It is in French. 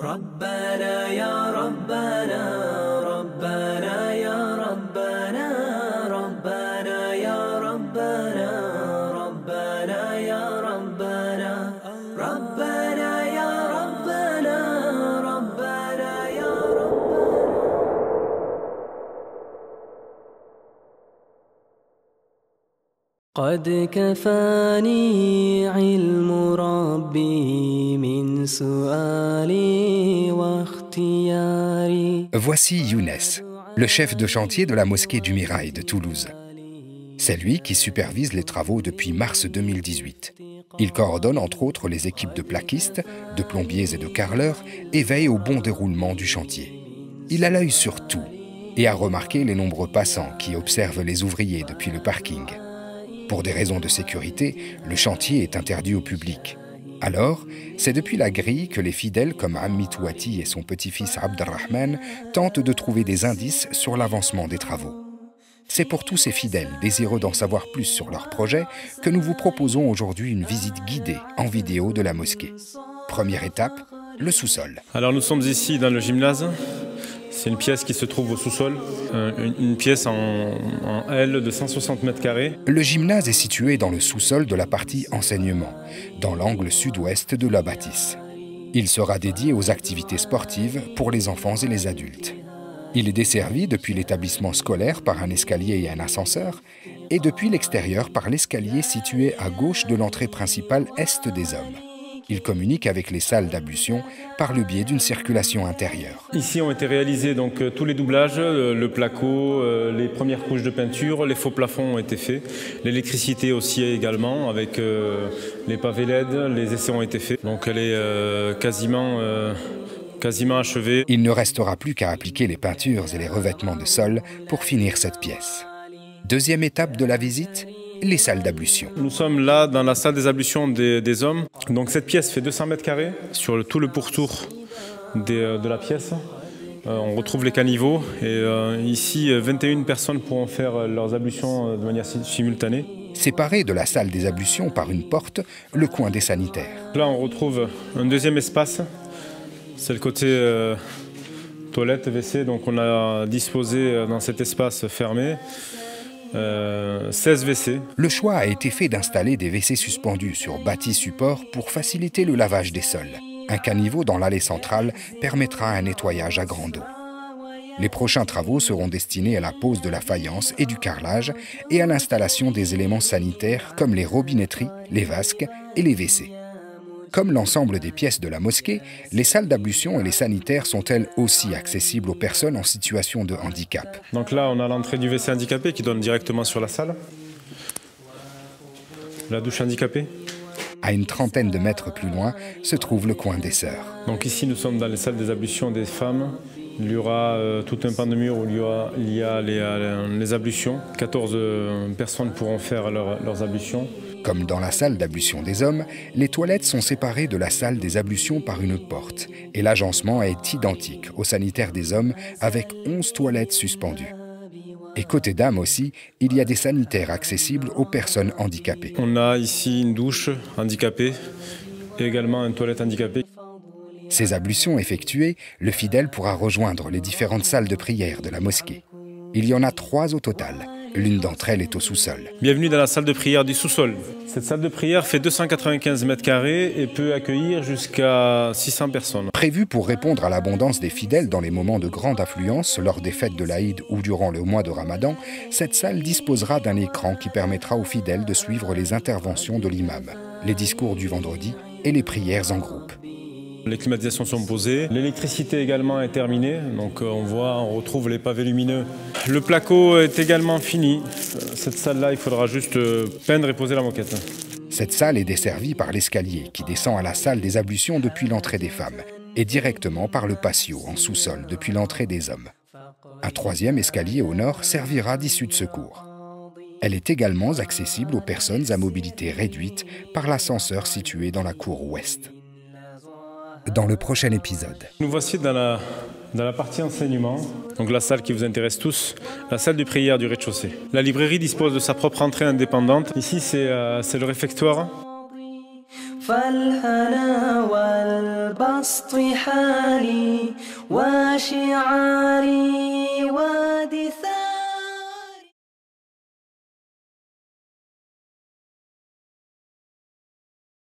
ربنا يا ربنا ربنا يا ربنا ربنا يا ربنا ربنا يا ربنا ربنا يا ربنا ربنا يا ربنا. قد كفاني علم ربي من سؤالي واختياري. Voici Younes, le chef de chantier de la mosquée du Mirail de Toulouse. C'est lui qui supervise les travaux depuis mars 2018. Il coordonne entre autres les équipes de plaquistes, de plombiers et de carreleurs et veille au bon déroulement du chantier. Il a l'œil sur tout et a remarqué les nombreux passants qui observent les ouvriers depuis le parking. Pour des raisons de sécurité, le chantier est interdit au public. Alors, c'est depuis la grille que les fidèles comme Ammi Touati et son petit-fils Abdelrahman tentent de trouver des indices sur l'avancement des travaux. C'est pour tous ces fidèles désireux d'en savoir plus sur leur projet que nous vous proposons aujourd'hui une visite guidée en vidéo de la mosquée. Première étape, le sous-sol. Alors nous sommes ici dans le gymnase. C'est une pièce qui se trouve au sous-sol, une pièce en L de 160 mètres carrés. Le gymnase est situé dans le sous-sol de la partie enseignement, dans l'angle sud-ouest de la bâtisse. Il sera dédié aux activités sportives pour les enfants et les adultes. Il est desservi depuis l'établissement scolaire par un escalier et un ascenseur, et depuis l'extérieur par l'escalier situé à gauche de l'entrée principale est des hommes. Il communique avec les salles d'ablution par le biais d'une circulation intérieure. Ici ont été réalisés donc tous les doublages, le placo, les premières couches de peinture, les faux plafonds ont été faits, l'électricité aussi également avec les pavés LED, les essais ont été faits. Donc elle est quasiment achevée. Il ne restera plus qu'à appliquer les peintures et les revêtements de sol pour finir cette pièce. Deuxième étape de la visite, les salles d'ablution. Nous sommes là dans la salle des ablutions des hommes. Donc cette pièce fait 200 mètres carrés sur tout le pourtour de la pièce. On retrouve les caniveaux et ici 21 personnes pourront faire leurs ablutions de manière simultanée. Séparé de la salle des ablutions par une porte, le coin des sanitaires. Là on retrouve un deuxième espace, c'est le côté toilette, WC. Donc on a disposé dans cet espace fermé 16 WC. Le choix a été fait d'installer des WC suspendus sur bâti support pour faciliter le lavage des sols. Un caniveau dans l'allée centrale permettra un nettoyage à grande eau. Les prochains travaux seront destinés à la pose de la faïence et du carrelage et à l'installation des éléments sanitaires comme les robinetteries, les vasques et les WC. Comme l'ensemble des pièces de la mosquée, les salles d'ablution et les sanitaires sont elles aussi accessibles aux personnes en situation de handicap. Donc là, on a l'entrée du WC handicapé qui donne directement sur la salle. La douche handicapée. À une trentaine de mètres plus loin se trouve le coin des sœurs. Donc ici, nous sommes dans les salles des ablutions des femmes. Il y aura tout un pan de mur où il y a les ablutions. 14 personnes pourront faire leurs ablutions. Comme dans la salle d'ablution des hommes, les toilettes sont séparées de la salle des ablutions par une porte et l'agencement est identique au sanitaire des hommes avec 11 toilettes suspendues. Et côté dames aussi, il y a des sanitaires accessibles aux personnes handicapées. On a ici une douche handicapée et également une toilette handicapée. Ces ablutions effectuées, le fidèle pourra rejoindre les différentes salles de prière de la mosquée. Il y en a 3 au total. L'une d'entre elles est au sous-sol. Bienvenue dans la salle de prière du sous-sol. Cette salle de prière fait 295 mètres carrés et peut accueillir jusqu'à 600 personnes. Prévue pour répondre à l'abondance des fidèles dans les moments de grande affluence, lors des fêtes de l'Aïd ou durant le mois de Ramadan, cette salle disposera d'un écran qui permettra aux fidèles de suivre les interventions de l'imam, les discours du vendredi et les prières en groupe. Les climatisations sont posées, l'électricité également est terminée, donc on retrouve les pavés lumineux. Le placo est également fini. Cette salle-là, il faudra juste peindre et poser la moquette. Cette salle est desservie par l'escalier qui descend à la salle des ablutions depuis l'entrée des femmes et directement par le patio en sous-sol depuis l'entrée des hommes. Un troisième escalier au nord servira d'issue de secours. Elle est également accessible aux personnes à mobilité réduite par l'ascenseur situé dans la cour ouest. Dans le prochain épisode. Nous voici dans la partie enseignement, donc la salle qui vous intéresse tous, la salle de prière du rez-de-chaussée. La librairie dispose de sa propre entrée indépendante. Ici, c'est le réfectoire. فالهنا والبسط حالي وشعاري